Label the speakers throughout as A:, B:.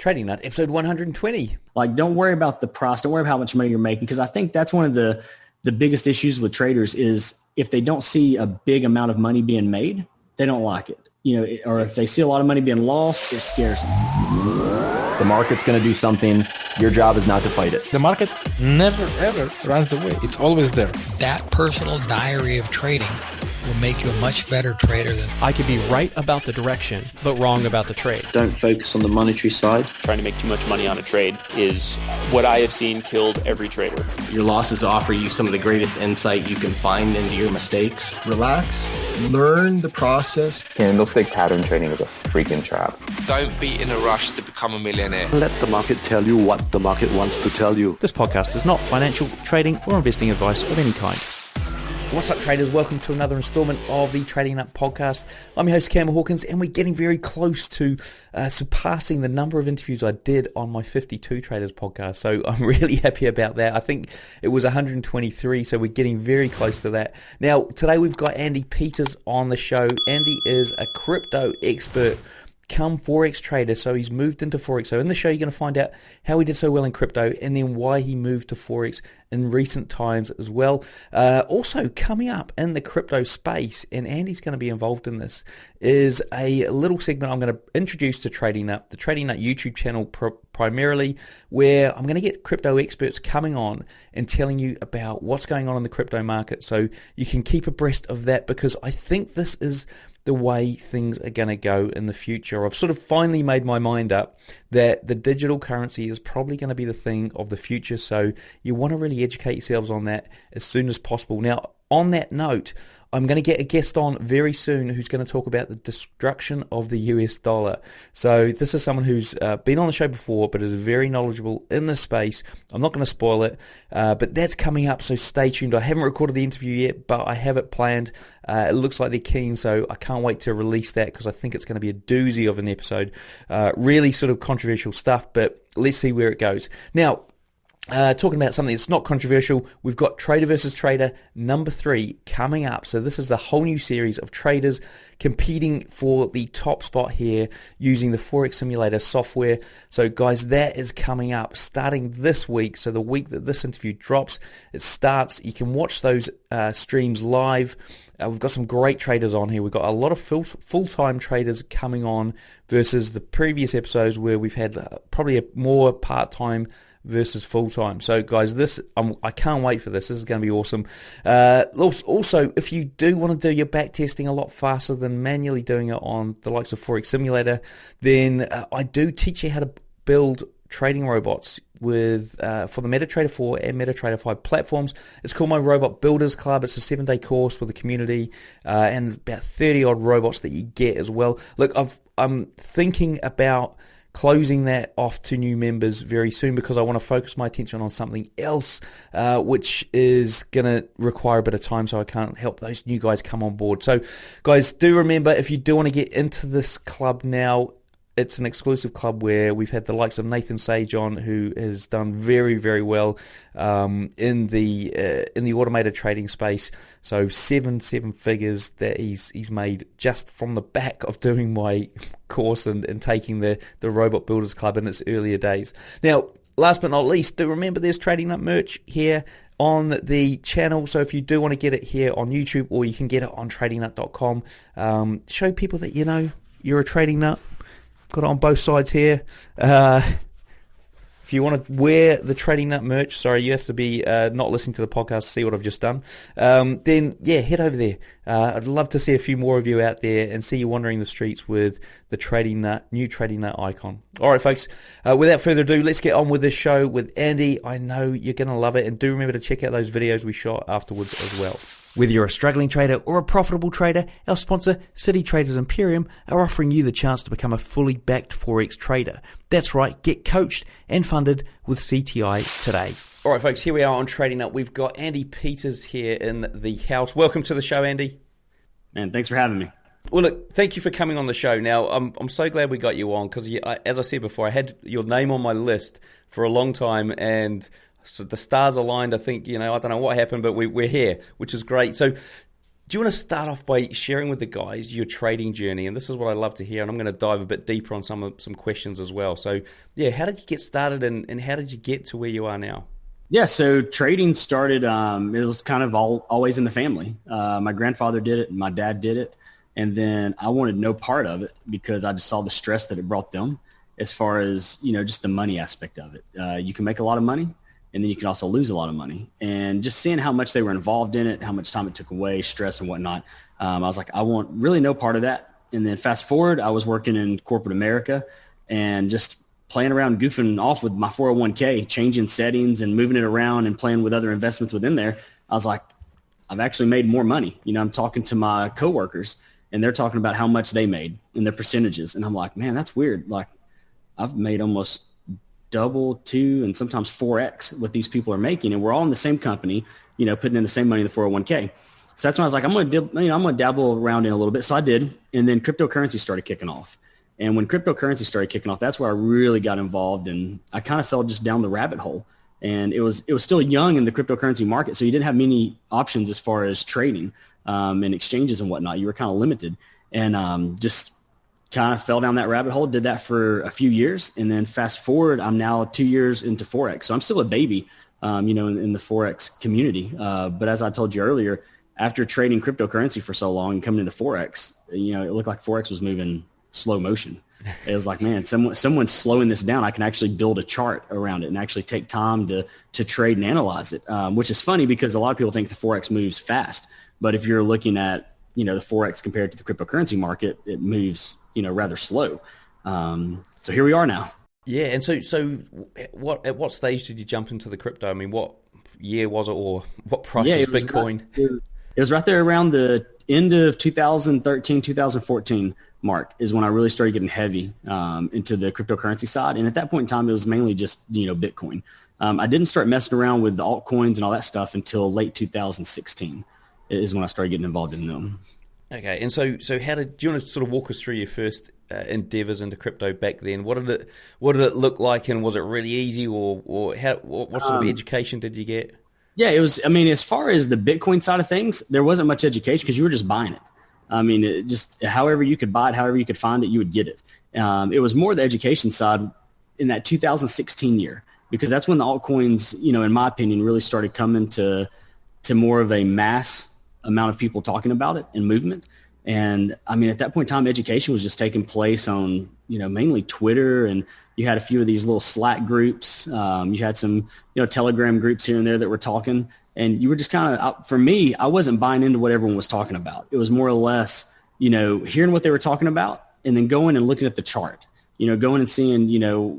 A: Trading Nut, episode 120.
B: Like, don't worry about the price. Don't worry about how much money you're making, because I think that's one of the biggest issues with traders is if they don't see a big amount of money being made, they don't like it. Or if they see a lot of money being lost, it scares them.
C: The market's going to do something. Your job is not to fight it.
D: The market never, ever runs away. It's always there.
E: That personal diary of trading will make you a much better trader than...
F: I could be right about the direction, but wrong about the trade.
G: Don't focus on the monetary side.
H: Trying to make too much money on a trade is what I have seen killed every trader.
I: Your losses offer you some of the greatest insight you can find into your mistakes.
J: Relax, learn the process.
K: Candlestick pattern trading is a freaking trap.
L: Don't be in a rush to become a millionaire.
M: Let the market tell you what the market wants to tell you.
F: This podcast is not financial, trading, or investing advice of any kind.
A: What's up, traders? Welcome to another installment of the Trading Nut podcast. I'm your host, Cameron Hawkins, and we're getting very close to surpassing the number of interviews I did on my 52 Traders podcast. So I'm really happy about that. I think it was 123, so we're getting very close to that. Now, today we've got Andy Peters on the show. Andy is a crypto expert come Forex trader, so he's moved into Forex. So in the show, you're going to find out how he did so well in crypto and then why he moved to Forex in recent times as well. Also coming up in the crypto space, and Andy's going to be involved in this, is a little segment I'm going to introduce to Trading Nut, the Trading Nut YouTube channel primarily, where I'm going to get crypto experts coming on and telling you about what's going on in the crypto market, so you can keep abreast of that, because I think this is the way things are going to go in the future. I've sort of finally made my mind up that the digital currency is probably going to be the thing of the future, so you want to really educate yourselves on that as soon as possible. Now, on that note, I'm going to get a guest on very soon who's going to talk about the destruction of the US dollar. So this is someone who's been on the show before, but is very knowledgeable in this space. I'm not going to spoil it, but that's coming up, so stay tuned. I haven't recorded the interview yet, but I have it planned. It looks like they're keen, so I can't wait to release that, because I think it's going to be a doozy of an episode. Really sort of controversial stuff, but let's see where it goes. Now, talking about something that's not controversial, we've got Trader versus Trader number 3 coming up. So this is a whole new series of traders competing for the top spot here using the Forex simulator software. So guys, that is coming up starting this week. So the week that this interview drops, it starts. You can watch those streams live. We've got some great traders on here. We've got a lot of full-time traders coming on versus the previous episodes where we've had probably a more part-time versus full-time. So guys, this I can't wait for this. This is going to be awesome. Also, if you do want to do your back testing a lot faster than manually doing it on the likes of Forex Simulator, then I do teach you how to build trading robots with for the MetaTrader 4 and MetaTrader 5 platforms. It's called my Robot Builders Club. It's a 7-day course with a community and about 30 odd robots that you get as well. Look, I'm thinking about closing that off to new members very soon, because I want to focus my attention on something else, which is going to require a bit of time, so I can't help those new guys come on board. So guys, do remember, if you do want to get into this club now, it's an exclusive club where we've had the likes of Nathan Sage on, who has done very, very well in the automated trading space. So seven figures that he's made just from the back of doing my course and taking the Robot Builders Club in its earlier days. Now, last but not least, do remember there's Trading Nut merch here on the channel, so if you do want to get it here on YouTube, or you can get it on tradingnut.com, show people that you know you're a trading nut. Got it on both sides here. If you want to wear the Trading Nut merch, sorry, you have to be not listening to the podcast to see what I've just done, then yeah, head over there. I'd love to see a few more of you out there and see you wandering the streets with the Trading Nut, new Trading Nut icon. All right, folks, without further ado, let's get on with this show with Andy. I know you're going to love it, and do remember to check out those videos we shot afterwards as well. Whether you're a struggling trader or a profitable trader, our sponsor, City Traders Imperium, are offering you the chance to become a fully backed Forex trader. That's right, get coached and funded with CTI today. All right, folks, here we are on Trading Nut. We've got Andy Peters here in the house. Welcome to the show, Andy.
B: Man, thanks for having me.
A: Well, look, thank you for coming on the show. Now, I'm so glad we got you on, because, as I said before, I had your name on my list for a long time, and so the stars aligned. I think, I don't know what happened, but we're here, which is great. So Do you want to start off by sharing with the guys your trading journey? And this is what I love to hear, and I'm going to dive a bit deeper on some questions as well. So, yeah, how did you get started, and how did you get to where you are now?
B: Yeah, so trading started, it was kind of always in the family. My grandfather did it, and my dad did it, and then I wanted no part of it because I just saw the stress that it brought them as far as, just the money aspect of it. You can make a lot of money, and then you can also lose a lot of money. And just seeing how much they were involved in it, how much time it took away, stress and whatnot, I was like, I want really no part of that. And then fast forward, I was working in corporate America and just playing around, goofing off with my 401k, changing settings and moving it around and playing with other investments within there. I was like, I've actually made more money. I'm talking to my coworkers and they're talking about how much they made and their percentages. And I'm like, man, that's weird. Like I've made almost double, 2, and sometimes 4x what these people are making. And we're all in the same company, putting in the same money in the 401k. So that's when I was like, I'm going to dabble around in a little bit. So I did. And then cryptocurrency started kicking off. And when cryptocurrency started kicking off, that's where I really got involved, and I kind of fell just down the rabbit hole. And it was still young in the cryptocurrency market, so you didn't have many options as far as trading and exchanges and whatnot. You were kind of limited, and just kind of fell down that rabbit hole. Did that for a few years, and then fast forward, I'm now 2 years into Forex, so I'm still a baby, in the Forex community. But as I told you earlier, after trading cryptocurrency for so long and coming into Forex, it looked like Forex was moving slow motion. It was like, man, someone's slowing this down. I can actually build a chart around it and actually take time to trade and analyze it, which is funny because a lot of people think the Forex moves fast. But if you're looking at, the Forex compared to the cryptocurrency market, it moves, rather slow. So here we are now.
A: Yeah. And so at what stage did you jump into the crypto? I mean, what year was it, or what price was Bitcoin?
B: It was right there around the end of 2013, 2014 mark is when I really started getting heavy into the cryptocurrency side. And at that point in time, it was mainly just, Bitcoin. I didn't start messing around with the altcoins and all that stuff until late 2016 is when I started getting involved in them.
A: Okay. And so do you want to sort of walk us through your first endeavors into crypto back then? What did it look like, and was it really easy, or what sort of education did you get?
B: Yeah, it was, as far as the Bitcoin side of things, there wasn't much education because you were just buying it. It just however you could buy it, however you could find it, you would get it. It was more the education side in that 2016 year, because that's when the altcoins, in my opinion, really started coming to more of a mass amount of people talking about it and movement. And at that point in time, education was just taking place on, mainly Twitter, and you had a few of these little Slack groups. You had some, Telegram groups here and there that were talking, and you were just kind of, for me, I wasn't buying into what everyone was talking about. It was more or less, hearing what they were talking about and then going and looking at the chart, going and seeing,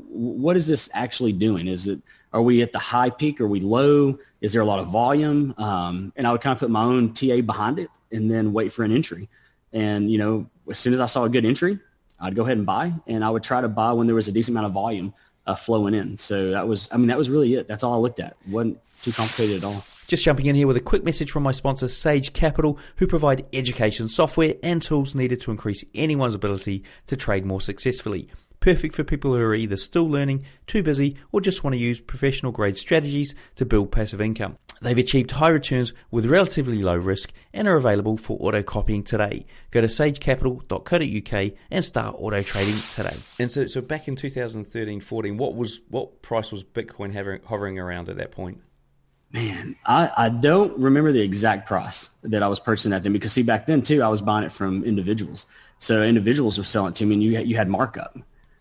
B: what is this actually doing? Are we at the high peak? Are we low? Is there a lot of volume? And I would kind of put my own TA behind it and then wait for an entry. And, as soon as I saw a good entry, I'd go ahead and buy, and I would try to buy when there was a decent amount of volume flowing in. So that was really it. That's all I looked at. It wasn't too complicated at all.
A: Just jumping in here with a quick message from my sponsor, Sage Capital, who provide education software and tools needed to increase anyone's ability to trade more successfully. Perfect for people who are either still learning, too busy, or just want to use professional grade strategies to build passive income. They've achieved high returns with relatively low risk and are available for auto copying today. Go to sagecapital.co.uk and start auto trading today. And so back in 2013-14, what price was Bitcoin hovering around at that point?
B: Man, I don't remember the exact price that I was purchasing at then, because see, back then too, I was buying it from individuals. So individuals were selling it to me, and you had markup.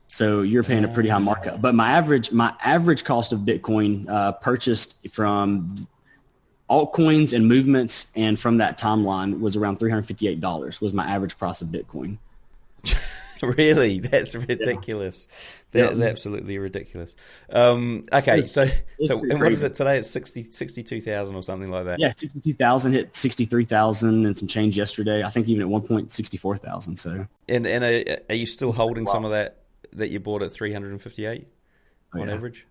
B: So you're paying a pretty high markup. But my average cost of Bitcoin purchased from altcoins and movements and from that timeline was around $358 was my average price of Bitcoin.
A: Really? That's ridiculous. Yeah. That is absolutely ridiculous. Okay, so and what is it today? It's 62,000 or something like that.
B: Yeah, 62,000 hit 63,000 and some change yesterday. I think even at one point 64,000. So.
A: And are you still holding some of that you bought at 358 on average?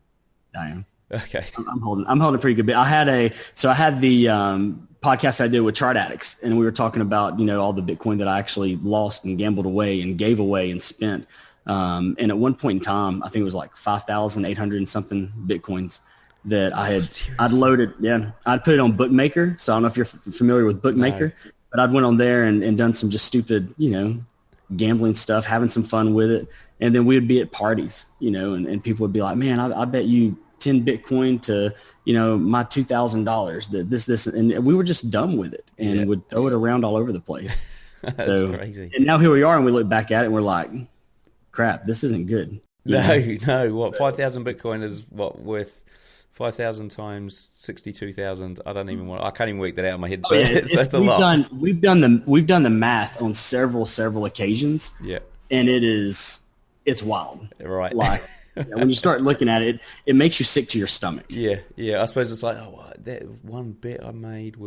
B: I am.
A: Okay.
B: I'm holding a pretty good bit. I had the podcast I did with chart addicts, and we were talking about, all the Bitcoin that I actually lost and gambled away and gave away and spent. And at one point in time, I think it was like 5,800 and something Bitcoins that I'd loaded. Yeah. I'd put it on Bookmaker. So I don't know if you're familiar with Bookmaker, But I'd went on there and done some just stupid, gambling stuff, having some fun with it. And then we would be at parties, and people would be like, man, I bet you 10 Bitcoin to, my $2,000 that this, and we were just dumb with it and would throw it around all over the place.
A: That's crazy.
B: And now here we are and we look back at it and we're like, crap, this isn't good.
A: No. What, 5,000 Bitcoin is worth 5,000 times 62,000. I can't even work that out in my head. But that's a lot.
B: We've done the math on several occasions.
A: Yeah.
B: And it's wild.
A: Right.
B: Like when you start looking at it, it makes you sick to your stomach.
A: Yeah. I suppose it's like, that one bet I made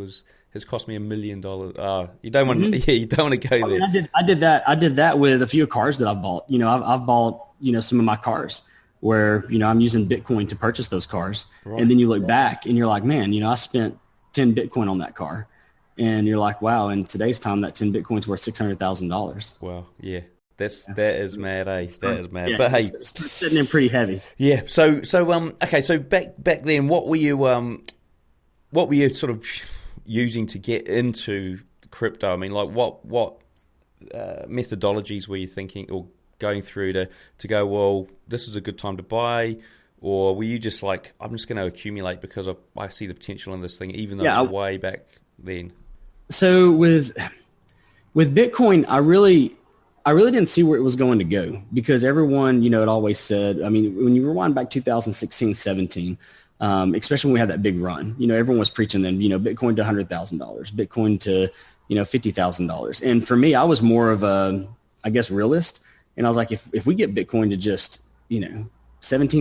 A: has cost me $1 million. You don't want you don't want to go there.
B: I did that with a few cars that I've bought. I've bought, some of my cars where, I'm using Bitcoin to purchase those cars. Right. And then you look back and you're like, man, I spent 10 Bitcoin on that car. And you're like, wow, in today's time, that 10 Bitcoin's worth $600,000.
A: Wow. Yeah. That is mad, eh? That is mad.
B: Yeah,
A: but hey,
B: it's sitting in pretty heavy.
A: Yeah. So okay. So back then, what were you sort of using to get into crypto? I mean, like what methodologies were you thinking or going through to go, well, this is a good time to buy? Or were you just like, I'm just going to accumulate because I see the potential in this thing, even though it's way back then? So with
B: Bitcoin, I really didn't see where it was going to go because everyone, had always said, I mean, when you rewind back 2016, 17, especially when we had that big run, everyone was preaching then, Bitcoin to $100,000, Bitcoin to, $50,000. And for me, I was more of a, I guess, realist. And I was like, if we get Bitcoin to just, $17,000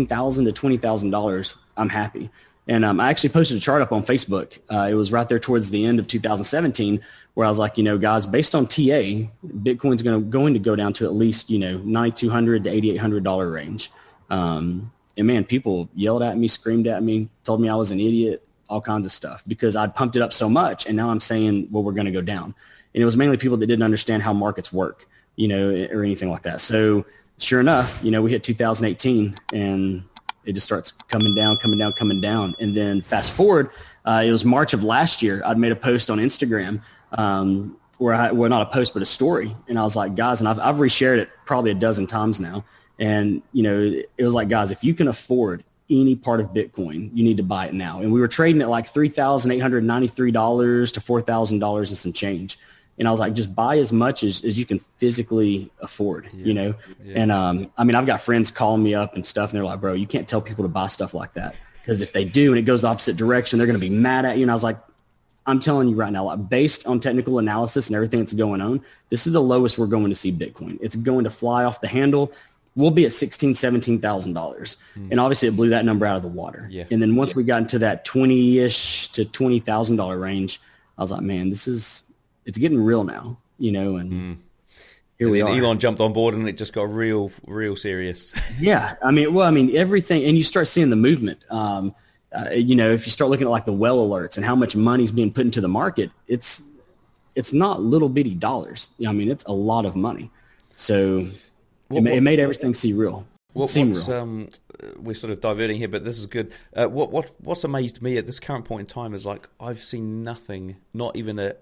B: to $20,000, I'm happy. And I actually posted a chart up on Facebook. It was right there towards the end of 2017 where I was like, guys, based on TA, Bitcoin's going to go down to at least, $9,200 to $8,800 range. And man, people yelled at me, screamed at me, told me I was an idiot, all kinds of stuff because I'd pumped it up so much. And now I'm saying, well, we're going to go down. And it was mainly people that didn't understand how markets work, or anything like that. So sure enough, we hit 2018 and it just starts coming down. And then fast forward, it was March of last year. I'd made a post on Instagram well, not a post, but a story. And I was like, guys, and I've reshared it probably a dozen times now. And, it was like, guys, if you can afford any part of Bitcoin, you need to buy it now. And we were trading at like $3,893 to $4,000 and some change. And I was like, just buy as much as you can physically afford, Yeah. And, I mean, I've got friends calling me up and stuff, and they're like, bro, you can't tell people to buy stuff like that. Because if they do and it goes the opposite direction, they're going to be mad at you. And I was like, I'm telling you right now, like, based on technical analysis and everything that's going on, this is the lowest we're going to see Bitcoin. It's going to fly off the handle. We'll be at $16,000, $17,000. And obviously it blew that number out of the water. Yeah. And then once we got into that $20,000 to $20,000 range, I was like, man, it's getting real now, and here we are.
A: Elon jumped on board and it just got real serious.
B: Yeah. I mean, everything, and you start seeing the movement. If you start looking at like the well alerts and how much money's being put into the market, it's not little bitty dollars. It's a lot of money. So it made everything seem real.
A: We're sort of diverting here, but this is good. What's amazed me at this current point in time is like I've seen nothing, not even a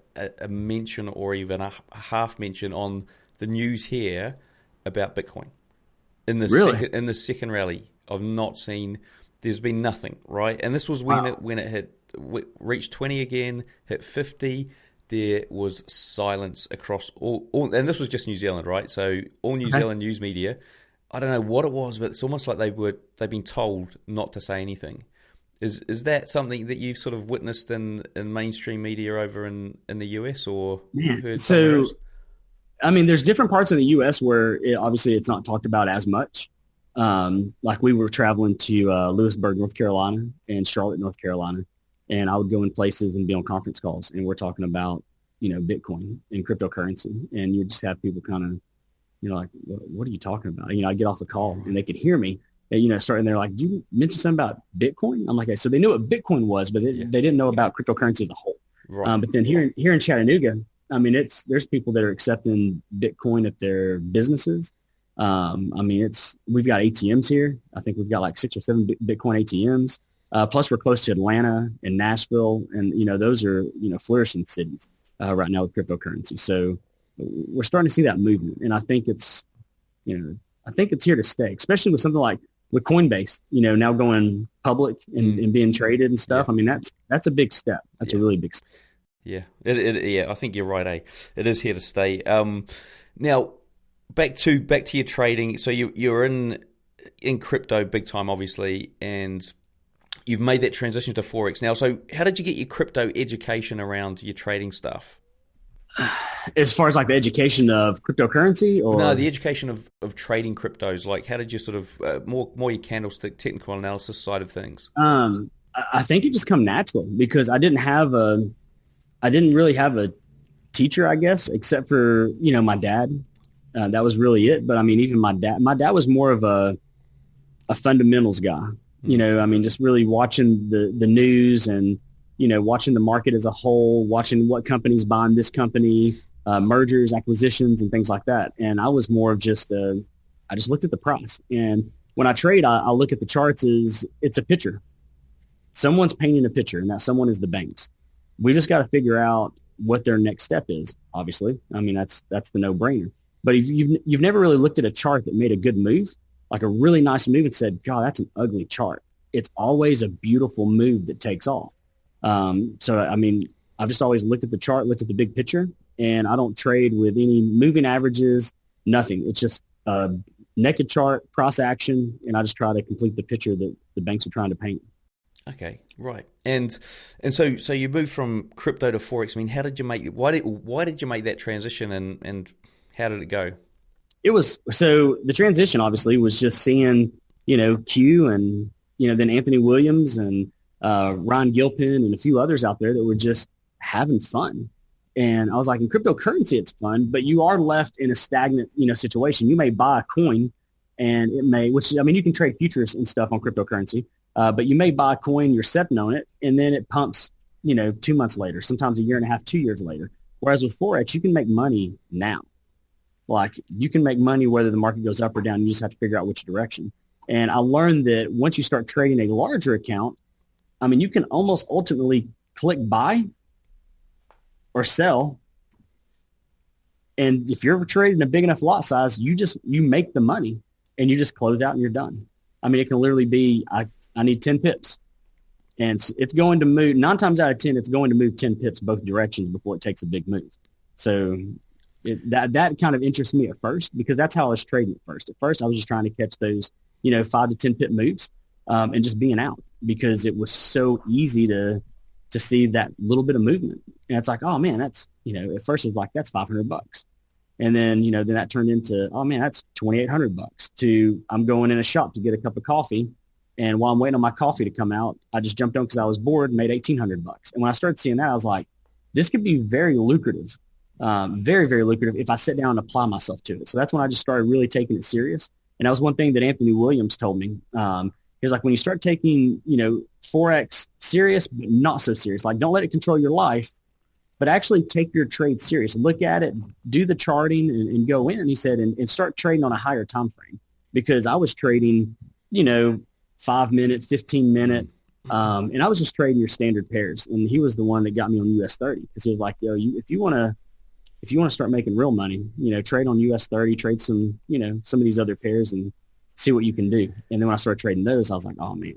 A: mention or even a half mention on the news here about Bitcoin. In the second rally, I've not seen. There's been nothing, right? And this was when it reached 20 again, hit 50. There was silence across all, and this was just New Zealand, right? So all New Zealand news media. I don't know what it was, but it's almost like they've been told not to say anything. Is that something that you've sort of witnessed in mainstream media over in the US or heard?
B: So, there's different parts of the US where obviously it's not talked about as much. Like we were traveling to Lewisburg, North Carolina, and Charlotte, North Carolina, and I would go in places and be on conference calls, and we're talking about Bitcoin and cryptocurrency, and you just have people kind of like, what are you talking about? I get off the call and they could hear me, and, starting there like, did you mention something about Bitcoin? I'm like, okay, so they knew what Bitcoin was, but they didn't know about cryptocurrency as a whole. Right. But then here in Chattanooga, there's people that are accepting Bitcoin at their businesses. We've got ATMs here. I think we've got like 6 or 7 Bitcoin ATMs. Plus we're close to Atlanta and Nashville, and those are flourishing cities. right now with cryptocurrency. So we're starting to see that movement, and I think it's here to stay, especially with something like with Coinbase, now going public and being traded and stuff. I mean, that's a big step. That's a really big step.
A: Yeah, yeah, I think you're right. It is here to stay. Now, back to your trading. So you're in crypto big time, obviously, and you've made that transition to Forex now. So how did you get your crypto education around your trading stuff?
B: As far as like the education of cryptocurrency, or
A: no, the education of trading cryptos. Like, how did you sort of more your candlestick technical analysis side of things?
B: I think it just come natural because I didn't really have a teacher, I guess, except for, my dad. That was really it. But I mean, even my dad was more of a fundamentals guy, I mean, just really watching the news and, watching the market as a whole, watching what companies buying this company, mergers, acquisitions, and things like that. And I was more of just, I just looked at the price. And when I trade, I look at the charts as it's a picture. Someone's painting a picture, and that someone is the banks. We just got to figure out what their next step is, obviously. I mean, that's the no-brainer. But if you've never really looked at a chart that made a good move, like a really nice move, and said, God, that's an ugly chart. It's always a beautiful move that takes off. So, I mean, I've just always looked at the chart, looked at the big picture, and I don't trade with any moving averages, nothing. It's just a naked chart, price action, and I just try to complete the picture that the banks are trying to paint.
A: Okay, right. And so you moved from crypto to Forex. I mean, how did you make why did you make that transition, and how did it go?
B: It was, so the transition obviously was just seeing, Q and, then Anthony Williams and Ryan Gilpin and a few others out there that were just having fun. And I was like, in cryptocurrency, it's fun, but you are left in a stagnant, situation. You may buy a coin and it may, which, I mean, you can trade futures and stuff on cryptocurrency, but you may buy a coin, you're stepping on it, and then it pumps, 2 months later, sometimes a year and a half, 2 years later. Whereas with Forex, you can make money now. Like, you can make money whether the market goes up or down. You just have to figure out which direction. And I learned that once you start trading a larger account, I mean, you can almost ultimately click buy or sell. And if you're trading a big enough lot size, you make the money and you just close out and you're done. I mean, it can literally be, I need 10 pips. And it's going to move, 9 times out of 10, it's going to move 10 pips both directions before it takes a big move. So that kind of interests me at first, because that's how I was trading at first. At first, I was just trying to catch those, 5 to 10 pip moves and just being out, because it was so easy to see that little bit of movement. And it's like, oh man, that's, at first it's like, that's $500. And then, then that turned into, oh man, that's $2,800 to, I'm going in a shop to get a cup of coffee. And while I'm waiting on my coffee to come out, I just jumped on because I was bored and made $1,800. And when I started seeing that, I was like, this could be very lucrative. Very, very lucrative if I sit down and apply myself to it. So that's when I just started really taking it serious. And that was one thing that Anthony Williams told me. He was like, when you start taking, Forex serious, but not so serious, like don't let it control your life, but actually take your trade serious. Look at it, do the charting and go in. And he said, and start trading on a higher time frame, because I was trading, 5 minute, 15 minute, and I was just trading your standard pairs. And he was the one that got me on US 30, because he was like, if you want to start making real money, trade on US 30, trade some, some of these other pairs and see what you can do. And then when I started trading those, I was like, oh man.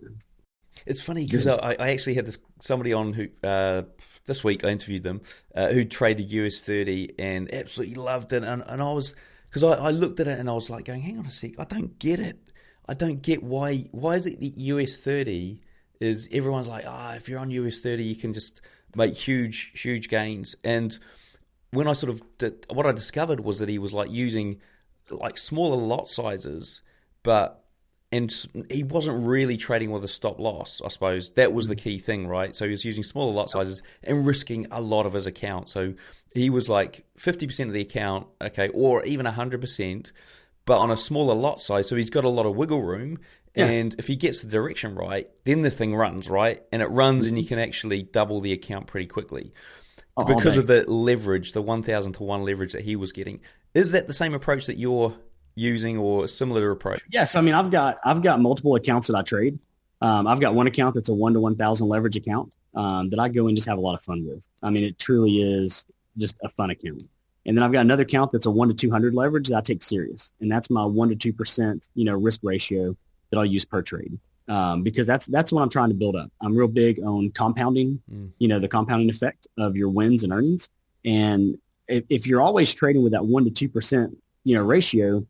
A: It's funny because I actually had somebody on who this week I interviewed them who traded US 30 and absolutely loved it. And I was, because I looked at it and I was like going, hang on a sec, I don't get it. I don't get why is it that US 30 is, everyone's like, if you're on US 30, you can just make huge gains. And when I sort of what I discovered was that he was like using like smaller lot sizes, and he wasn't really trading with a stop loss. I suppose that was the key thing, right? So he was using smaller lot sizes and risking a lot of his account. So he was like 50% of the account, okay, or even 100%, but on a smaller lot size. So he's got a lot of wiggle room. Yeah. And if he gets the direction right, then the thing runs, right? And it runs and you can actually double the account pretty quickly. Because of the leverage, the 1,000 to 1 leverage that he was getting. Is that the same approach that you're using, or a similar approach?
B: Yeah, so I mean, I've got multiple accounts that I trade. I've got one account that's a 1 to 1,000 leverage account that I go and just have a lot of fun with. I mean, it truly is just a fun account. And then I've got another account that's a 1 to 200 leverage that I take serious. And that's my 1 to 2%, risk ratio that I'll use per trade. Because that's what I'm trying to build up. I'm real big on compounding, the compounding effect of your wins and earnings. And if you're always trading with that 1 to 2%, ratio,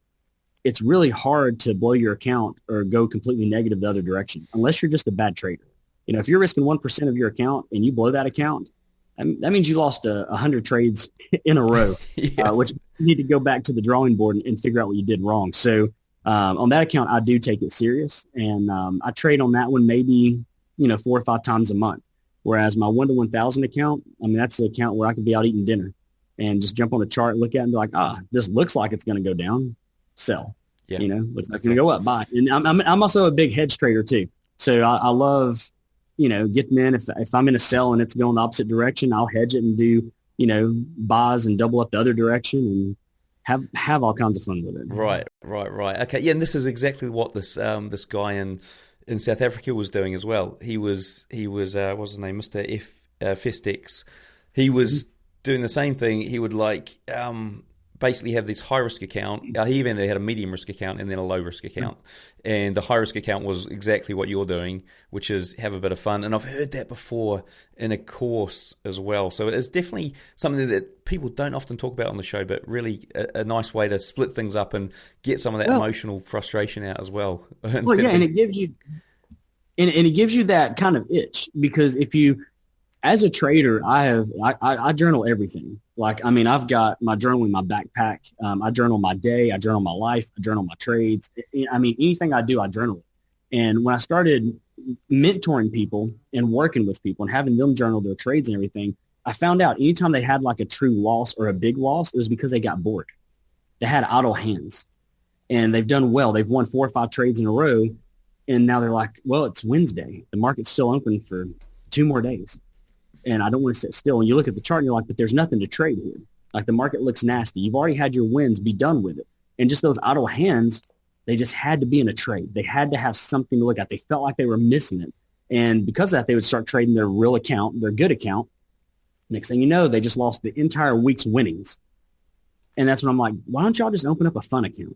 B: it's really hard to blow your account or go completely negative the other direction, unless you're just a bad trader. If you're risking 1% of your account and you blow that account, that means you lost 100 trades in a row, which you need to go back to the drawing board and figure out what you did wrong. So on that account, I do take it serious, and I trade on that one maybe 4 or 5 times a month. Whereas my 1 to 1,000 account, that's the account where I could be out eating dinner and just jump on the chart, look at it, and be like, this looks like it's going to go down, sell.
A: Yeah.
B: Looks like it's going to go up, buy. And I'm also a big hedge trader too, so I love getting in. If I'm in a sell and it's going the opposite direction, I'll hedge it and do, buys and double up the other direction and have all kinds of fun with it.
A: Right. Okay. Yeah. And this is exactly what this guy in South Africa was doing as well. He was what's his name? Mr. Festex. He was doing the same thing. He would basically have this high risk account. He even had a medium risk account and then a low risk account. And the high risk account was exactly what you're doing, which is have a bit of fun. And I've heard that before in a course as well. So it's definitely something that people don't often talk about on the show, but really a nice way to split things up and get some of that emotional frustration out as well.
B: And it gives you that kind of itch, because if you, as a trader, I journal everything. I've got my journal in my backpack. I journal my day. I journal my life. I journal my trades. Anything I do, I journal it. And when I started mentoring people and working with people and having them journal their trades and everything, I found out anytime they had like a true loss or a big loss, it was because they got bored. They had idle hands, and they've done well. They've won 4 or 5 trades in a row, and now they're like, well, it's Wednesday. The market's still open for 2 more days. And I don't want to sit still. And you look at the chart and you're like, but there's nothing to trade here. Like, the market looks nasty. You've already had your wins. Be done with it. And just those idle hands, they just had to be in a trade. They had to have something to look at. They felt like they were missing it. And because of that, they would start trading their real account, their good account. Next thing you know, they just lost the entire week's winnings. And that's when I'm like, why don't y'all just open up a fun account?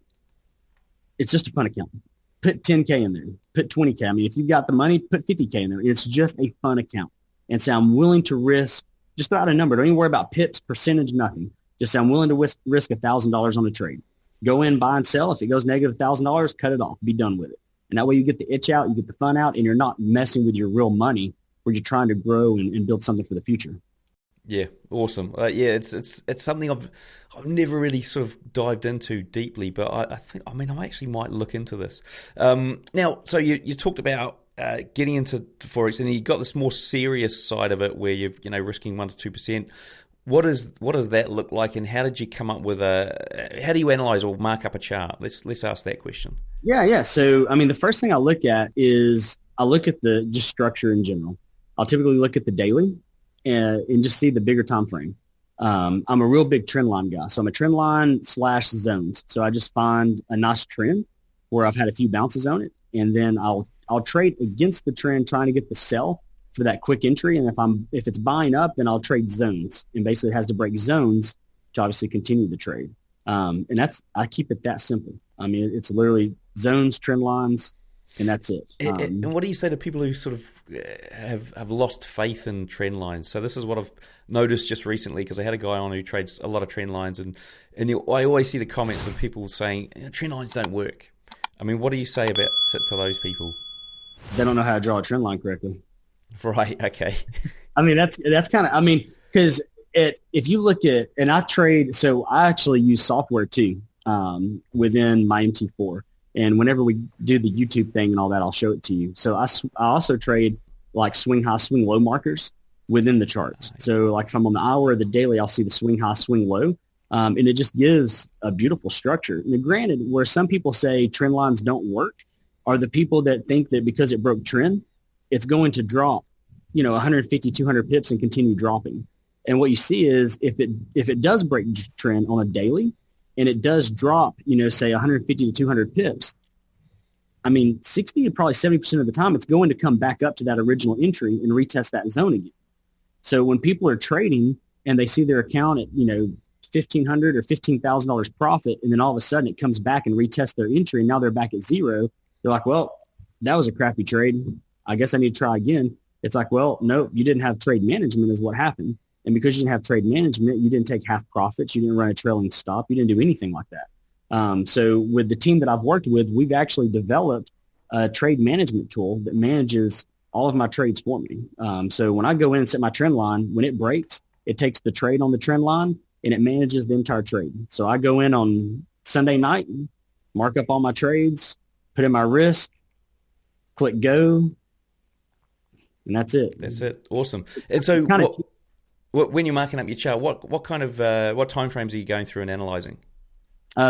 B: It's just a fun account. Put 10K in there. Put 20K. If you've got the money, put 50K in there. It's just a fun account. And say, I'm willing to risk, just throw out a number. Don't even worry about pips, percentage, nothing. Just say, I'm willing to risk $1,000 on a trade. Go in, buy and sell. If it goes negative $1,000, cut it off. Be done with it. And that way you get the itch out, you get the fun out, and you're not messing with your real money where you're trying to grow and build something for the future.
A: Yeah, awesome. It's something I've never really sort of dived into deeply, but I think I actually might look into this. Now, so you talked about getting into Forex, and you got this more serious side of it where you're risking 1 to 2%. What does that look like, and how did you come up with how do you analyze or mark up a chart? Let's ask that question.
B: Yeah. So the first thing I look at is I look at the just structure in general. I'll typically look at the daily and just see the bigger time frame. I'm a real big trend line guy, so I'm a trend line / zones. So I just find a nice trend where I've had a few bounces on it, and then I'll trade against the trend, trying to get the sell for that quick entry. And if it's buying up, then I'll trade zones, and basically it has to break zones to obviously continue the trade. And I keep it that simple. It's literally zones, trend lines, and that's it.
A: And what do you say to people who sort of have lost faith in trend lines? So this is what I've noticed just recently, because I had a guy on who trades a lot of trend lines, and I always see the comments of people saying trend lines don't work. What do you say about to those people?
B: They don't know how to draw a trend line correctly.
A: Right. Okay.
B: That's kind of, because if you look at, and I trade, so I actually use software too, within my MT4. And whenever we do the YouTube thing and all that, I'll show it to you. So I also trade like swing high, swing low markers within the charts. So like if I'm on the hour or the daily, I'll see the swing high, swing low. And it just gives a beautiful structure. Now, granted, where some people say trend lines don't work are the people that think that because it broke trend, it's going to drop, 150, 200 pips and continue dropping. And what you see is if it does break trend on a daily and it does drop, say 150 to 200 pips, 60 to probably 70% of the time, it's going to come back up to that original entry and retest that zone again. So when people are trading and they see their account at, $1,500 or $15,000 profit, and then all of a sudden it comes back and retests their entry, and now they're back at zero. They're like, well, that was a crappy trade. I guess I need to try again. It's like, well, no, you didn't have trade management is what happened. And because you didn't have trade management, you didn't take half profits. You didn't run a trailing stop. You didn't do anything like that. So with the team that I've worked with, we've actually developed a trade management tool that manages all of my trades for me. So when I go in and set my trend line, when it breaks, it takes the trade on the trend line and it manages the entire trade. So I go in on Sunday night, mark up all my trades, put in my risk, click go, and that's it.
A: That's it. Awesome. And so when you're marking up your chart, what kind of what time frames are you going through and analyzing?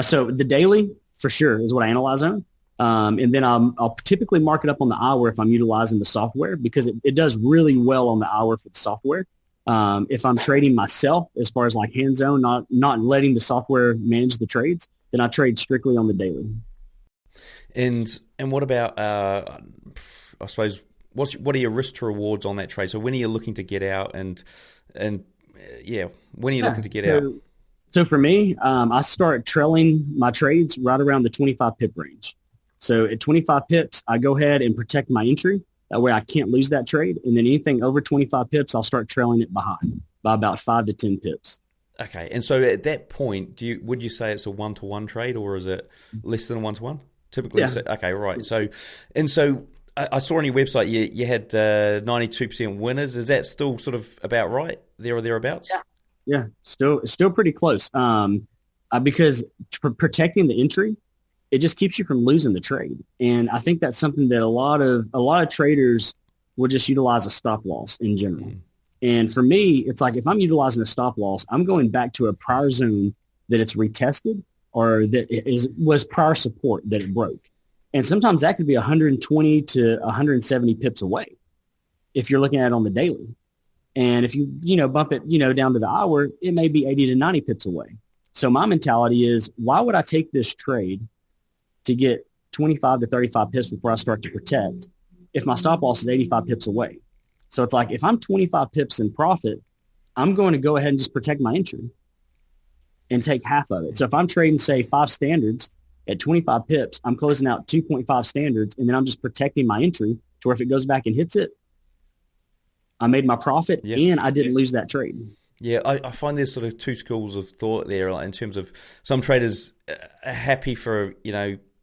B: So the daily for sure is what I analyze on. And then I'll typically mark it up on the hour if I'm utilizing the software, because it does really well on the hour for the software. If I'm trading myself, as far as like hands-on, not letting the software manage the trades, then I trade strictly on the daily.
A: And what about I suppose what are your risk to rewards on that trade? So when are you looking to get out and when are you looking to get out?
B: So for me, I start trailing my trades right around the 25 pip range. So at 25 pips, I go ahead and protect my entry. That way I can't lose that trade. And then anything over 25 pips, I'll start trailing it behind by about 5 to 10 pips.
A: Okay. And so at that point, would you say it's a one-to-one trade, or is it less than a one-to-one? Typically,
B: yeah.
A: Okay, right. So I saw on your website you had 92% winners. Is that still sort of about right, there or thereabouts?
B: Yeah. Still pretty close. Because protecting the entry, it just keeps you from losing the trade. And I think that's something that a lot of traders will just utilize a stop loss in general. Mm. And for me, it's like if I'm utilizing a stop loss, I'm going back to a prior zone that it's retested or that was prior support that it broke. And sometimes that could be 120 to 170 pips away if you're looking at it on the daily. And if you bump it, down to the hour, it may be 80 to 90 pips away. So my mentality is, why would I take this trade to get 25 to 35 pips before I start to protect if my stop loss is 85 pips away? So it's like, if I'm 25 pips in profit, I'm going to go ahead and just protect my entry and take half of it. So if I'm trading, say, 5 standards at 25 pips, I'm closing out 2.5 standards, and then I'm just protecting my entry to where if it goes back and hits it, I made my profit and I didn't lose that trade.
A: Yeah, I find there's sort of two schools of thought there, like in terms of some traders are happy for,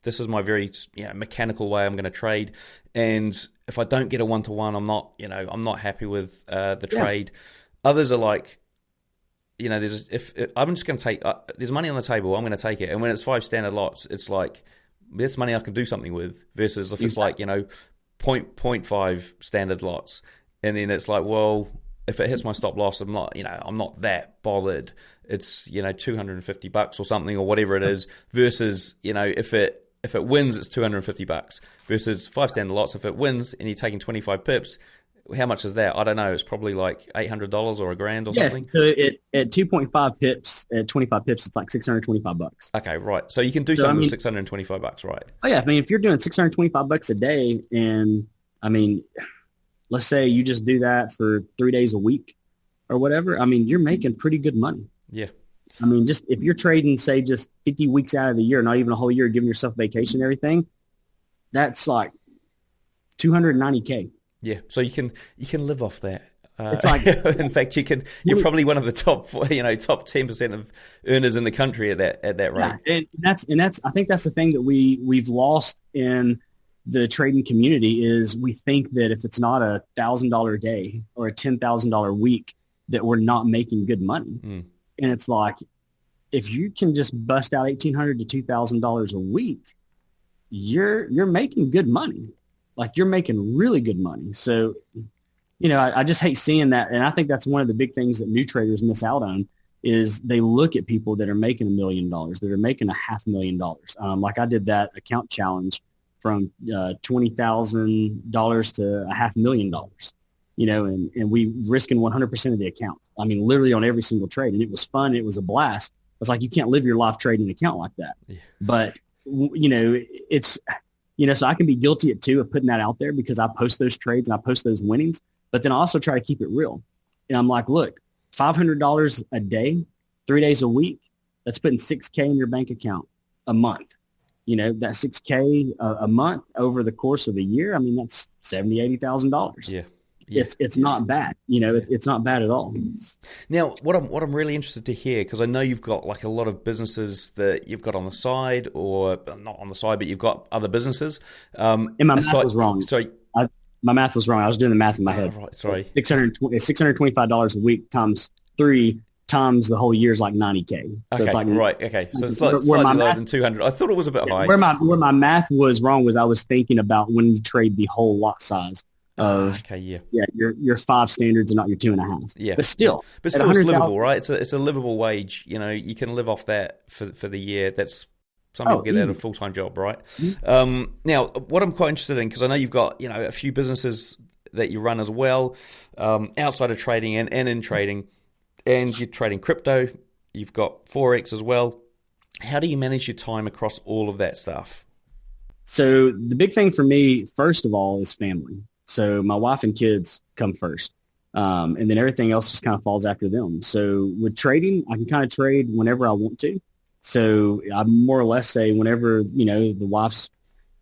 A: this is my very mechanical way I'm going to trade, and if I don't get a one-to-one, I'm not happy with the trade. Others are like, I'm just going to take, there's money on the table, I'm going to take it, and when it's 5 standard lots, it's like that's money I can do something with. Versus if it's like 0.5 standard lots, and then it's like, well, if it hits my stop loss, I'm not that bothered. It's $250 or something or whatever it is. Versus if it wins, it's $250 versus 5 standard lots. If it wins and you're taking 25 pips, how much is that? I don't know. It's probably like $800 or $1,000 or something.
B: So at 2.5 pips, at 25 pips, it's like $625.
A: Okay, right. So you can do something with $625, right?
B: Oh yeah, if you're doing $625 a day, and let's say you just do that for 3 days a week or whatever, you're making pretty good money.
A: Yeah.
B: Just if you're trading, say, just 50 weeks out of the year, not even a whole year, giving yourself vacation and everything, that's like $290K.
A: Yeah. So you can live off that.
B: It's like,
A: in fact, you're probably one of the top 10% of earners in the country at that rate.
B: Yeah, and that's I think that's the thing that we've lost in the trading community is we think that if it's not $1,000 a day or a $10,000 a week that we're not making good money. Mm. And it's like, if you can just bust out $1,800 to $2,000 a week, you're making good money. Like, you're making really good money. So, I just hate seeing that. And I think that's one of the big things that new traders miss out on is they look at people that are making $1 million, that are making $500,000. Like I did that account challenge from $20,000 to $500,000, and we risking 100% of the account. Literally on every single trade. And it was fun. It was a blast. It's like, you can't live your life trading an account like that. Yeah. But, it's, so I can be guilty too of putting that out there because I post those trades and I post those winnings, but then I also try to keep it real. And I'm like, look, $500 a day, 3 days a week, that's putting $6K in your bank account a month. You know, that $6K a month over the course of a year, I mean, that's $70,000-$80,000.
A: Yeah.
B: It's not bad. You know, it's not bad at all.
A: Now, what I'm really interested to hear, because I know you've got like a lot of businesses that you've got on the side, or not on the side, but you've got other businesses.
B: And my math was wrong.
A: Sorry.
B: My math was wrong. I was doing the math in my head.
A: Right, sorry.
B: $625 a week times 3 times the whole year is like $90K. So
A: okay,
B: it's like,
A: right. Okay, so it's slightly lower than 200. I thought it was a bit high.
B: Where my math was wrong was I was thinking about when you trade the whole lot size of your 5 standards and not your 2.5.
A: Yeah,
B: but still
A: it's livable, right? It's a livable wage. You know, you can live off that for the year. That's some people get that a full-time job, right? Mm-hmm. Now, what I'm quite interested in, because I know you've got a few businesses that you run as well, outside of trading and in trading, and you're trading crypto. You've got Forex as well. How do you manage your time across all of that stuff?
B: So the big thing for me, first of all, is family. So my wife and kids come first. And then everything else just kind of falls after them. So with trading, I can kind of trade whenever I want to. So I more or less say whenever, the wife's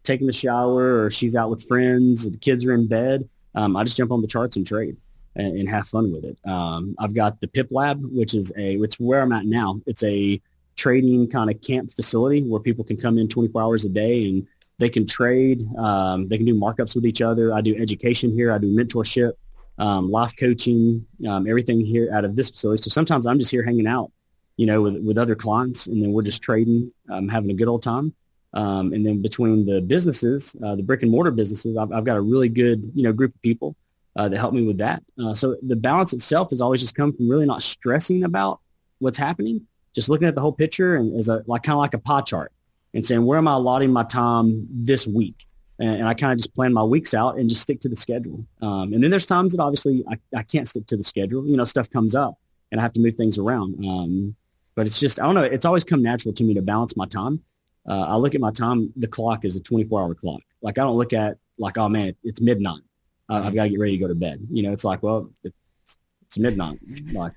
B: taking the shower or she's out with friends, the kids are in bed, I just jump on the charts and trade and have fun with it. I've got the Pip Lab, which is it's where I'm at now. It's a trading kind of camp facility where people can come in 24 hours a day and they can trade. They can do markups with each other. I do education here. I do mentorship, life coaching, everything here out of this facility. So sometimes I'm just here hanging out, with other clients, and then we're just trading, having a good old time. And then between the businesses, the brick and mortar businesses, I've got a really good, group of people that help me with that. So the balance itself has always just come from really not stressing about what's happening, just looking at the whole picture and as kind of like a pie chart and saying, where am I allotting my time this week? And I kind of just plan my weeks out and just stick to the schedule. And then there's times that obviously I can't stick to the schedule. Stuff comes up and I have to move things around. But it's just, I don't know, it's always come natural to me to balance my time. I look at my time, the clock is a 24-hour clock. Like I don't look at like, oh man, it's midnight. I've got to get ready to go to bed. It's like, well, it's midnight. Like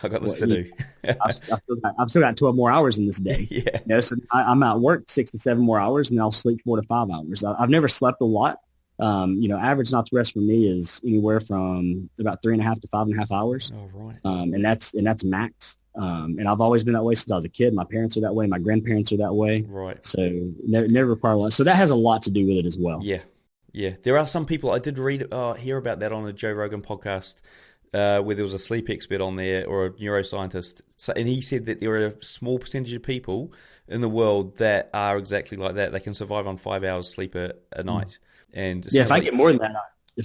A: I got this to do.
B: I've still got 12 more hours in this day.
A: Yeah.
B: So I'm at work 6 to 7 more hours, and then I'll sleep 4 to 5 hours. I've never slept a lot. Average not to rest for me is anywhere from about 3.5 to 5.5 hours.
A: Oh, right.
B: And that's max. And I've always been that way since I was a kid. My parents are that way. My grandparents are that way.
A: Right.
B: So never require lunch. So that has a lot to do with it as well.
A: Yeah. Yeah. There are some people, I did hear about that on a Joe Rogan podcast, where there was a sleep expert on there or a neuroscientist. And he said that there are a small percentage of people in the world that are exactly like that. They can survive on 5 hours sleep a night. And
B: if I get more than that,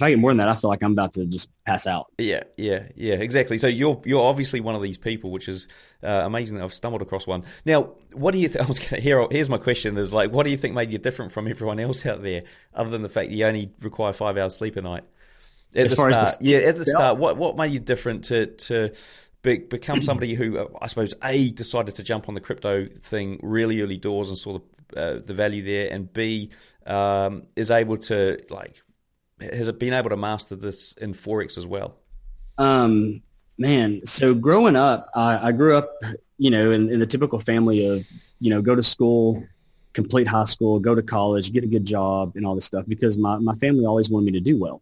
B: I feel like I'm about to just pass out.
A: Yeah, exactly. So you're obviously one of these people, which is amazing that I've stumbled across one. Now, what do you think? Here's my question: is like, what do you think made you different from everyone else out there, other than the fact that you only require 5 hours sleep a night? At the start, what made you different to become somebody who, I suppose, A, decided to jump on the crypto thing really early doors and saw the value there, and B, is able to has it been able to master this in Forex as well?
B: Man, so growing up, I grew up, in the typical family of, go to school, complete high school, go to college, get a good job and all this stuff, because my family always wanted me to do well.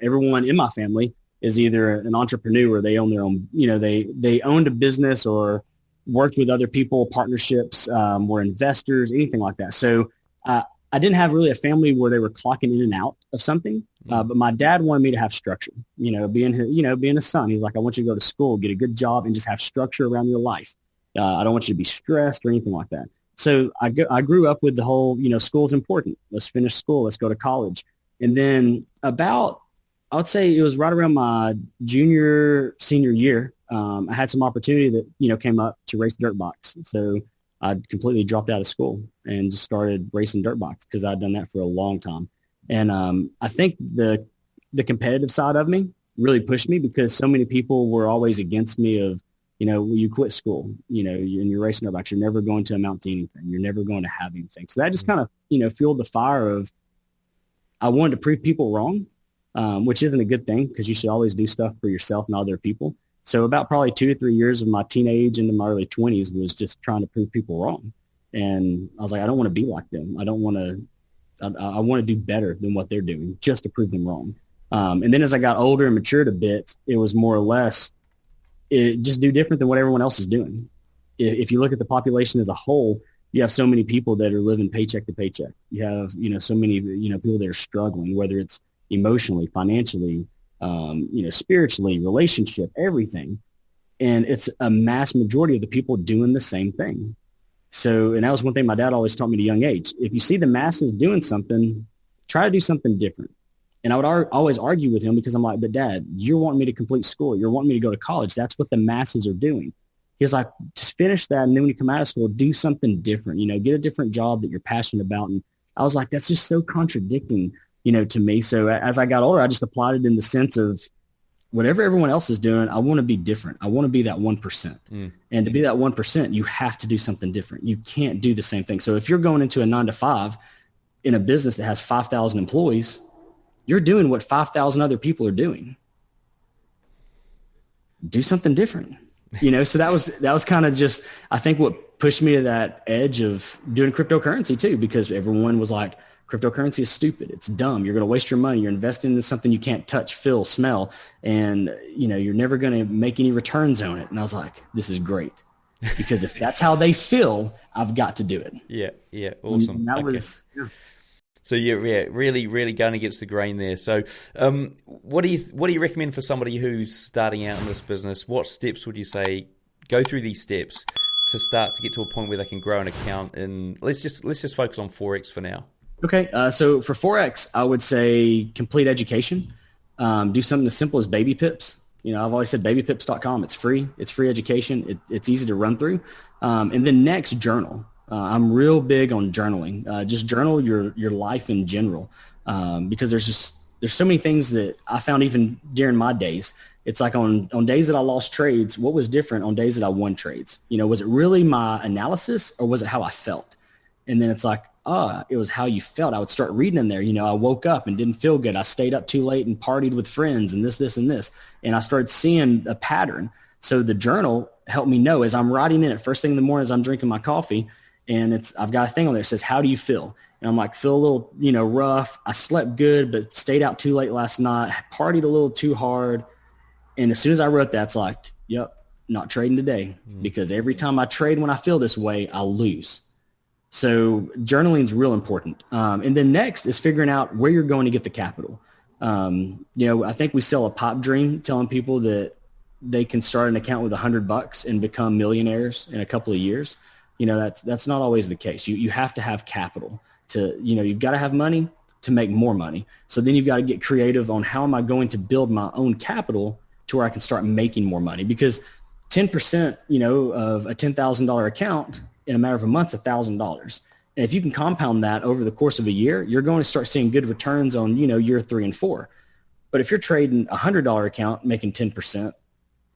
B: Everyone in my family is either an entrepreneur, or they own their own, they owned a business or worked with other people, partnerships, were investors, anything like that. So I didn't have really a family where they were clocking in and out of something. But my dad wanted me to have structure, being a son. He's like, I want you to go to school, get a good job, and just have structure around your life. I don't want you to be stressed or anything like that. So I grew up with the whole, school's important. Let's finish school. Let's go to college. And then I would say it was right around my senior year. I had some opportunity that, came up to race dirt bikes. So I completely dropped out of school and just started racing dirt bikes because I'd done that for a long time. And I think the competitive side of me really pushed me, because so many people were always against me of, you quit school, and you're racing dirt bikes. You're never going to amount to anything. You're never going to have anything. So that just kind of, fueled the fire of, I wanted to prove people wrong, which isn't a good thing, because you should always do stuff for yourself and other people. So about probably 2 to 3 years of my teenage into my early 20s was just trying to prove people wrong. And I was like, I don't want to be like them. I don't want to, I want to do better than what they're doing just to prove them wrong. And then as I got older and matured a bit, it was more or less just do different than what everyone else is doing. If you look at the population as a whole, you have so many people that are living paycheck to paycheck. You have, so many, people that are struggling, whether it's emotionally, financially, spiritually, relationship, everything. And it's a mass majority of the people doing the same thing. So, and that was one thing my dad always taught me at a young age. If you see the masses doing something, try to do something different. And I would always argue with him because I'm like, but Dad, you're wanting me to complete school. You're wanting me to go to college. That's what the masses are doing. He's like, just finish that. And then when you come out of school, do something different, get a different job that you're passionate about. And I was like, that's just so contradicting, to me. So as I got older, I just applied it in the sense of whatever everyone else is doing, I want to be different. I want to be that 1%. And to be that 1%, you have to do something different. You can't do the same thing. So if you're going into a 9-to-5 in a business that has 5,000 employees, you're doing what 5,000 other people are doing. Do something different. So that was kind of just, I think, what pushed me to that edge of doing cryptocurrency too, because everyone was like, cryptocurrency is stupid. It's dumb. You're going to waste your money. You're investing in something you can't touch, feel, smell, and you're never going to make any returns on it. And I was like, this is great, because if that's how they feel, I've got to do it.
A: Yeah, awesome.
B: And that was. Yeah.
A: So really going against the grain there. So, what do you recommend for somebody who's starting out in this business? What steps would you say go through these steps to start to get to a point where they can grow an account? And let's just focus on Forex for now.
B: Okay, so for Forex, I would say complete education. Do something as simple as baby pips. I've always said babypips.com. It's free. It's free education. It's easy to run through. And then next, journal. I'm real big on journaling. Just journal your life in general, because there's so many things that I found even during my days. It's like on days that I lost trades, what was different on days that I won trades? Was it really my analysis or was it how I felt? And then it's like, it was how you felt. I would start reading in there. I woke up and didn't feel good. I stayed up too late and partied with friends and this, and this. And I started seeing a pattern. So the journal helped me know as I'm writing in it first thing in the morning as I'm drinking my coffee. And I've got a thing on there that says, how do you feel? And I'm like, feel a little, rough. I slept good, but stayed out too late last night. Partied a little too hard. And as soon as I wrote that, it's like, yep, not trading today. Because every time I trade when I feel this way, I lose. So journaling is real important. And then next is figuring out where you're going to get the capital. I think we sell a pipe dream telling people that they can start an account with $100 and become millionaires in a couple of years. That's not always the case. You have to have capital to, you've got to have money to make more money. So then you've got to get creative on how am I going to build my own capital to where I can start making more money, because 10%, of a $10,000 account in a matter of a month, $1,000. And if you can compound that over the course of a year, you're going to start seeing good returns on, year 3 and 4. But if you're trading a $100 account, making 10%,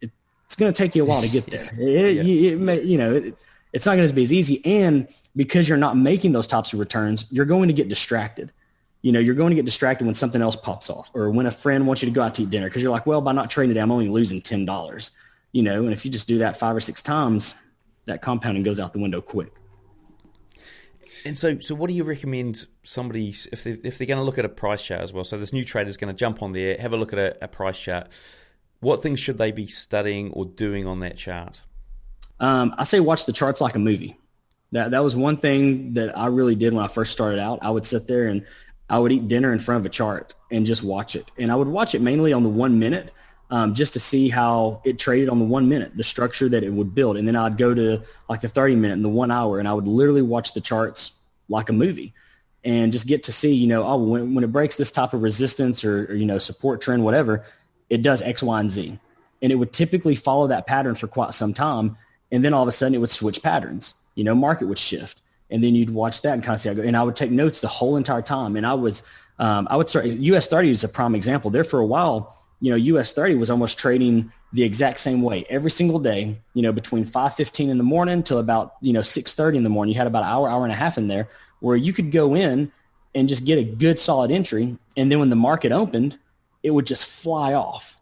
B: it's going to take you a while to get there. It's not going to be as easy. And because you're not making those types of returns, you're going to get distracted. You're going to get distracted when something else pops off, or when a friend wants you to go out to eat dinner, because you're like, well, by not trading today, I'm only losing $10. And if you just do that 5 or 6 times, that compounding goes out the window quick.
A: And so what do you recommend somebody, if they're going to look at a price chart as well? So this new trader is going to jump on there, have a look at a price chart. What things should they be studying or doing on that chart?
B: I say watch the charts like a movie. That was one thing that I really did when I first started out. I would sit there and I would eat dinner in front of a chart and just watch it. And I would watch it mainly on the 1 minute, just to see how it traded on the 1 minute, the structure that it would build. And then I'd go to like the 30 minute and the 1 hour, and I would literally watch the charts like a movie and just get to see, when it breaks this type of resistance or support trend, whatever, it does X, Y, and Z. And it would typically follow that pattern for quite some time. And then all of a sudden it would switch patterns, market would shift. And then you'd watch that and kind of see how it goes. And I would take notes the whole entire time. And I would start, US 30 is a prime example. There for a while, US 30 was almost trading the exact same way every single day, between 5:15 in the morning till about, 6:30 in the morning. You had about an hour and a half in there where you could go in and just get a good solid entry. And then when the market opened, it would just fly off,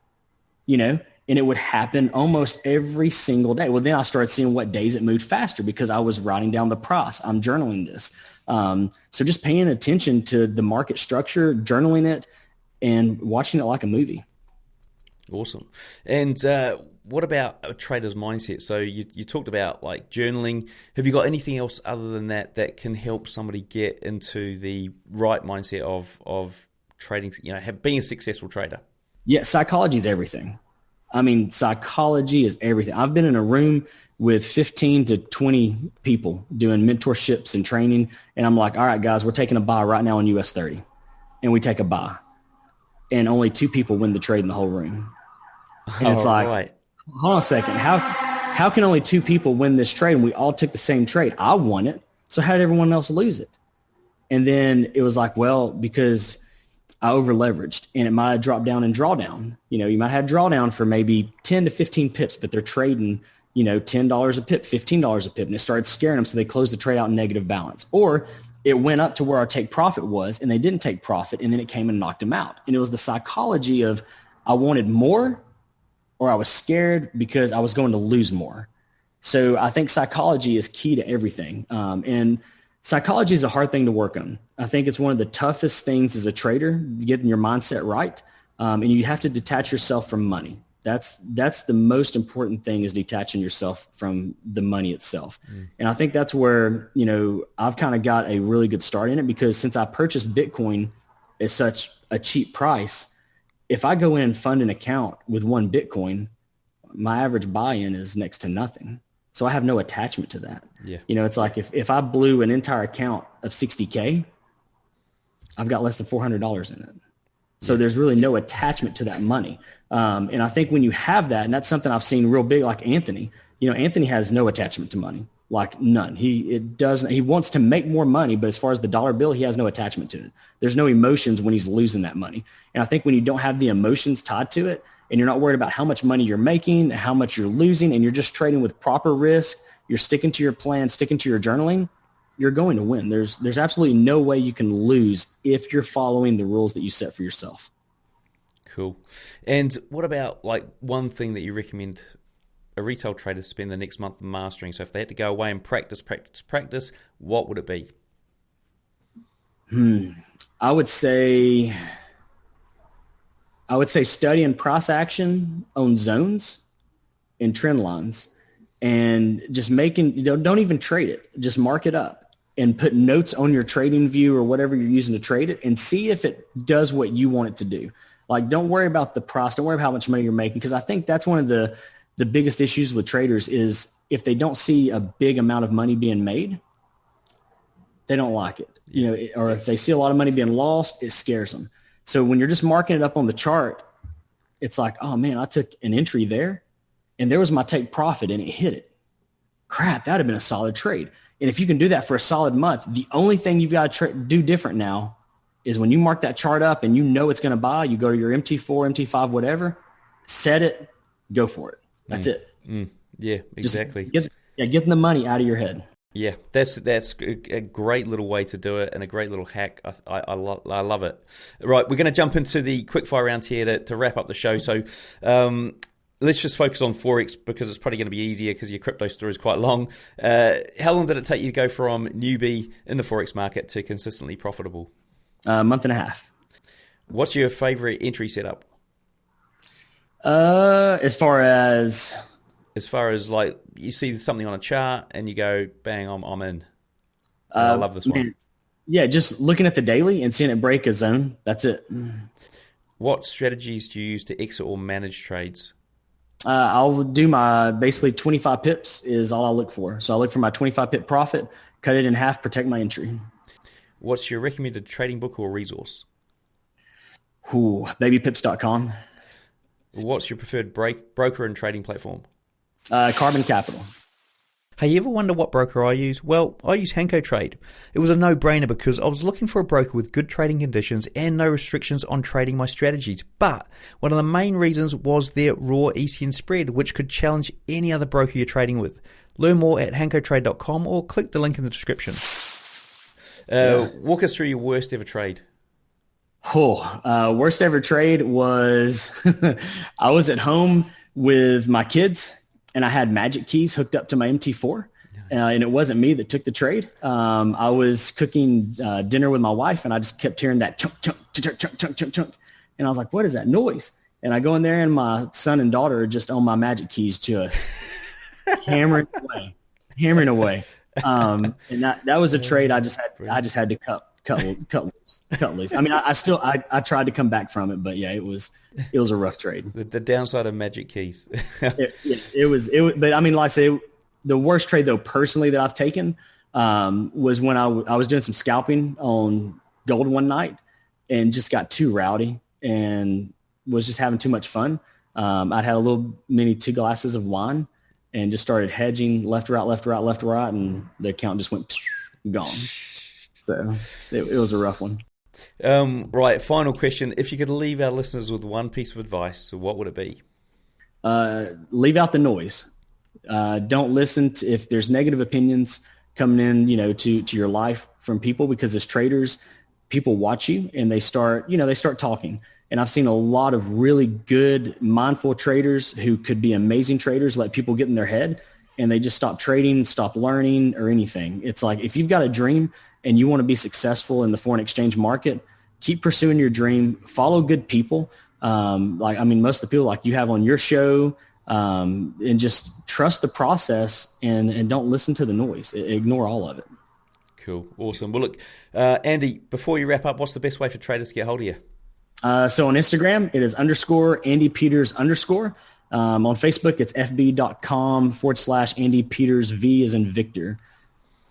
B: And it would happen almost every single day. Well, then I started seeing what days it moved faster because I was writing down the price. I'm journaling this. So just paying attention to the market structure, journaling it, and watching it like a movie.
A: Awesome. And what about a trader's mindset? So you talked about like journaling. Have you got anything else other than that can help somebody get into the right mindset of trading, being a successful trader?
B: Yeah, psychology is everything. I mean, psychology is everything. I've been in a room with 15 to 20 people doing mentorships and training. And I'm like, all right, guys, we're taking a buy right now on US 30. And we take a buy. And only 2 people win the trade in the whole room. And it's hold on a second. How can only 2 people win this trade? And we all took the same trade. I won it. So how did everyone else lose it? And then it was like, well, because I over leveraged and it might have dropped down in drawdown. You might have drawdown for maybe 10 to 15 pips, but they're trading, $10 a pip, $15 a pip. And it started scaring them. So they closed the trade out in negative balance. Or it went up to where our take profit was and they didn't take profit. And then it came and knocked them out. And it was the psychology of I wanted more or I was scared because I was going to lose more. So I think psychology is key to everything. And psychology is a hard thing to work on. I think it's one of the toughest things as a trader, getting your mindset right. And you have to detach yourself from money. That's the most important thing, is detaching yourself from the money itself. And I think that's where, I've kind of got a really good start in it, because since I purchased Bitcoin at such a cheap price, if I go in and fund an account with 1 Bitcoin, my average buy-in is next to nothing. So I have no attachment to that.
A: Yeah.
B: It's like if I blew an entire account of 60K, I've got less than $400 in it. So there's really no attachment to that money. And I think when you have that, and that's something I've seen real big, like Anthony, Anthony has no attachment to money, like none. He wants to make more money, but as far as the dollar bill, he has no attachment to it. There's no emotions when he's losing that money. And I think when you don't have the emotions tied to it, and you're not worried about how much money you're making, how much you're losing, and you're just trading with proper risk, you're sticking to your plan, sticking to your journaling, you're going to win. There's absolutely no way you can lose if you're following the rules that you set for yourself.
A: Cool. And what about like one thing that you recommend a retail trader spend the next month mastering? So if they had to go away and practice, what would it be?
B: I would say studying price action on zones and trend lines, and just don't even trade it. Just mark it up and put notes on your trading view or whatever you're using to trade it, and see if it does what you want it to do. Like, don't worry about the price. Don't worry about how much money you're making, because I think that's one of the biggest issues with traders is if they don't see a big amount of money being made, they don't like it. Or if they see a lot of money being lost, it scares them. So when you're just marking it up on the chart, it's like, oh man, I took an entry there and there was my take profit and it hit it. Crap, that'd have been a solid trade. And if you can do that for a solid month, the only thing you've got to do different now is when you mark that chart up and it's going to buy, you go to your MT4, MT5, whatever, set it, go for it. That's it.
A: Yeah, exactly.
B: Getting the money out of your head.
A: Yeah, that's a great little way to do it, and a great little hack. I love it. Right, we're going to jump into the quickfire round here to wrap up the show. So let's just focus on Forex, because it's probably going to be easier because your crypto story is quite long. How long did it take you to go from newbie in the Forex market to consistently profitable?
B: A month and a half.
A: What's your favorite entry setup?
B: As far as
A: like you see something on a chart and you go, bang, I'm in. I love this one.
B: Yeah, just looking at the daily and seeing it break a zone. That's it.
A: What strategies do you use to exit or manage trades?
B: I'll do my basically 25 pips is all I look for. So I look for my 25 pip profit, cut it in half, protect my entry.
A: What's your recommended trading book or resource?
B: Babypips.com.
A: What's your preferred broker and trading platform?
B: Carbon Capital.
F: Hey, you ever wonder what broker I use? Well, I use Hanko Trade. It was a no-brainer because I was looking for a broker with good trading conditions and no restrictions on trading my strategies. But one of the main reasons was their raw ECN spread, which could challenge any other broker you're trading with. Learn more at hankotrade.com or click the link in the description.
A: Walk us through your worst ever trade.
B: Worst ever trade was I was at home with my kids, and I had magic keys hooked up to my MT4. And it wasn't me that took the trade. I was cooking dinner with my wife, and I just kept hearing that chunk, chunk, chunk, chunk, chunk, chunk, chunk. And I was like, what is that noise? And I go in there, and my son and daughter are just on my magic keys, just hammering away. And that was a trade I just had to cut loose. I mean, I tried to come back from it, but yeah, it was a rough trade.
F: The downside of magic keys.
B: it was. But I mean, like I say, the worst trade though, personally, that I've taken was when I was doing some scalping on gold one night and just got too rowdy and was just having too much fun. I'd had a little mini 2 glasses of wine and just started hedging left, right, and the account just went gone. So it was a rough one.
F: Right, final question. If you could leave our listeners with one piece of advice, what would it be?
B: Leave out the noise. Don't listen to if there's negative opinions coming in, to your life from people, because as traders, people watch you and they start talking. And I've seen a lot of really good, mindful traders who could be amazing traders let people get in their head, and they just stop trading, stop learning or anything. It's like, if you've got a dream and you want to be successful in the foreign exchange market, keep pursuing your dream, follow good people. Most of the people like you have on your show, and just trust the process and don't listen to the noise. Ignore all of it.
F: Cool. Awesome. Well, look, Andy, before you wrap up, what's the best way for traders to get hold of you?
B: So on Instagram, it is _Andy Peters _. On Facebook, it's fb.com/Andy Peters, V as in Victor.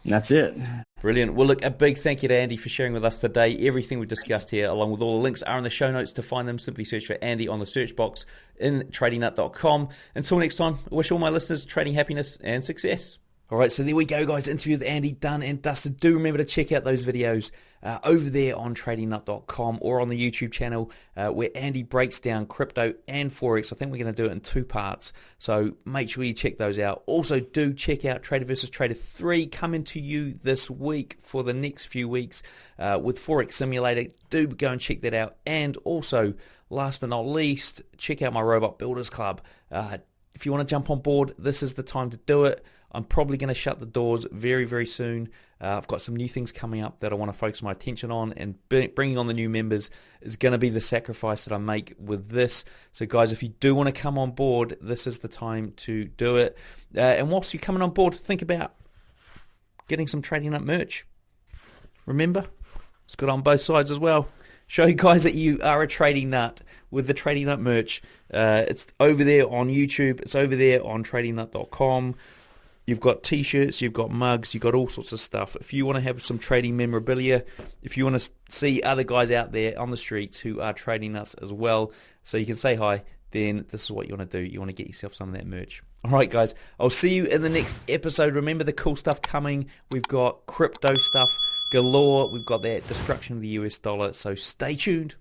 B: And that's it.
F: Brilliant. Well, look, a big thank you to Andy for sharing with us today. Everything we've discussed here, along with all the links, are in the show notes. To find them, simply search for Andy on the search box in tradingnut.com. Until next time, I wish all my listeners trading happiness and success. All right, so there we go, guys. Interview with Andy done and dusted. Do remember to check out those videos over there on tradingnut.com or on the YouTube channel where Andy breaks down crypto and Forex. I think we're going to do it in 2 parts, so make sure you check those out. Also, do check out Trader vs. Trader 3 coming to you this week for the next few weeks with Forex Simulator. Do go and check that out. And also, last but not least, check out my Robot Builders Club. If you want to jump on board, this is the time to do it. I'm probably going to shut the doors very, very soon. I've got some new things coming up that I want to focus my attention on, and bringing on the new members is going to be the sacrifice that I make with this. So guys, if you do want to come on board, this is the time to do it. And whilst you're coming on board, think about getting some Trading Nut merch. Remember, it's good on both sides as well. Show you guys that you are a Trading Nut with the Trading Nut merch. It's over there on YouTube. It's over there on tradingnut.com. You've got t-shirts, you've got mugs, you've got all sorts of stuff. If you want to have some trading memorabilia, if you want to see other guys out there on the streets who are trading nuts as well, so you can say hi, then this is what you want to do. You want to get yourself some of that merch. All right, guys, I'll see you in the next episode. Remember the cool stuff coming. We've got crypto stuff galore. We've got that destruction of the US dollar, so stay tuned.